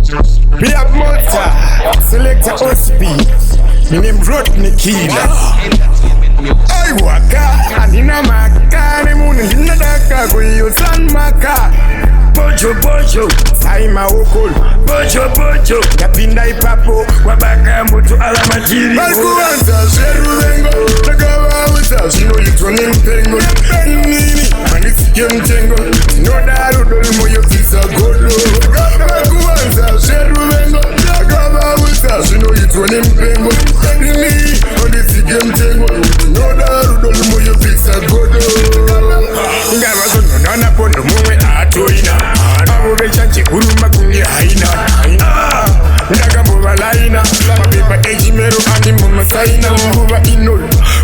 We have Malta, Selector Osby. My name Rodney Killer. I waka, anina maka, ne muni hina daka kuyo san maka. Bojo bojo, saima okol. Bojo bojo, yapinda ipapo, wabaka mutu alamatiri. Balkuanza sheru vengo, nagawa wita, sino yitwa nimpengo. Nini, manisi mtengo, sino daru dolmo yotisa godo. Balkuanza sheru vengo, nagawa wita, sino yitwa nimpengo. Nini, manisi mtengo, sino daru dolmo yotisa godo. Ngaba zono nana pondo muwe atoina. Abo bechanchi kuruma kungi haina. Ndagambo balaina. Mabeba ejimero andi mama saina. Mbuba inol,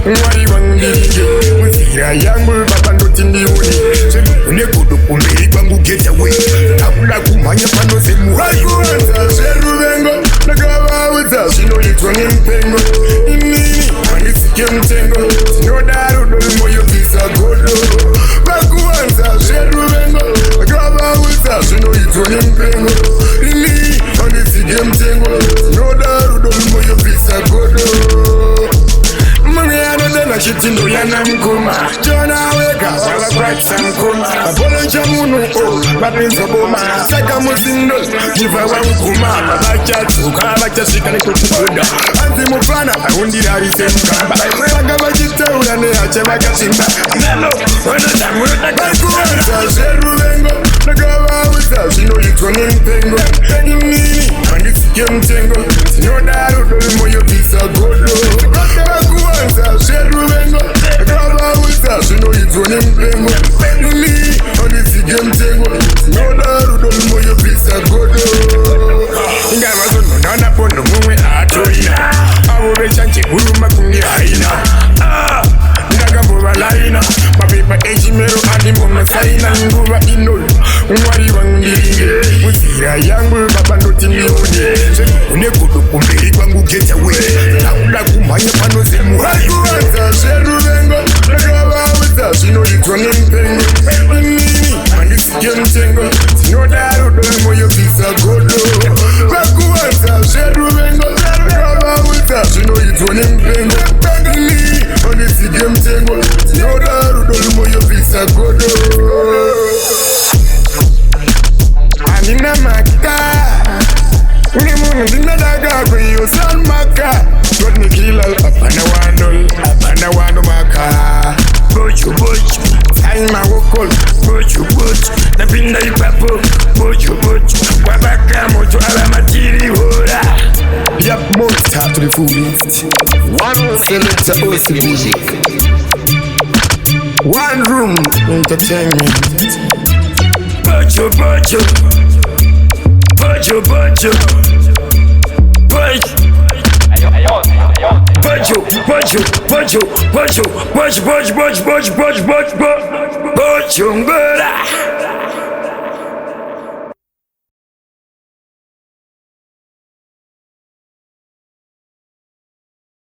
mwari wangirige. Muzira yangu babando tindiuni. Une kudu kumbiri kwangu get away. Nakula kumanya pano se muhai. Kuanza sheru vengo, nagawa wita, sino yitwa nimpengo. Inini, manisike mtengo, sino daru dolmo yotisa godo. Bakuanza sheru vengo, nagawa wita, sino yitwa nimpengo. Inini, manisike mtengo, sino daru dolmo yotisa godo. Na chitindo yana mkuma Jona weka wala kwatsa mkuma Apolo chamunu o Mapinzo boma Saka musindo Jiva wa mkuma Babacha tuka Babacha shika ni kutukuda Anzi mufana Undira rise mkamba Wanga wajite urane Ache waka simba Nelo Wana damu Bakuanza sheru vengo Nagawa wita Sino yitwa nimpengo Nini Mandisike mtengo Sino daru dolmo yotisa godo Bakuanza sheru vengo Nagawa wita Sino yitwa nimpengo Nini Mandisike mtengo Sino daru dolmo yotisa godo Ngaba zono nana pondo mwe atoina Abo bechanchi uruma kungi haina Ndagambo balaina Mabeba ejimero andi mama saina Nguba inol, mwari wangirige Muzira yangu babando tindiuni Une kudu kumbiri kwangu get away Nakula kumanya pano se muhai Kuanza sheru vengo, nagawa wita, sino yitwa nimpengo Nini, manisike mtengo, sino daru dolmo yotisa godo Bakuanza sheru vengo, nagawa wita, sino yitwa nimpengo Nini, manisike mtengo, sino daru dolmo yotisa godo Anina maka Uni munu dina daga kuyo san maka Rodney Killer apana wano maka Bojo bojo Saima wokol Bojo bojo Napinda ipapo Bojo bojo Wabaka moto alamatiri hora Yap Malta to the fullest. One Selector Osby music. One room entertainment. Bojo bojo Bojo bojo Bojo Bojo Bojo Bojo Bojo Bojo Bojo Bojo Bojo Bojo Bojo Bojo Bojo Bojo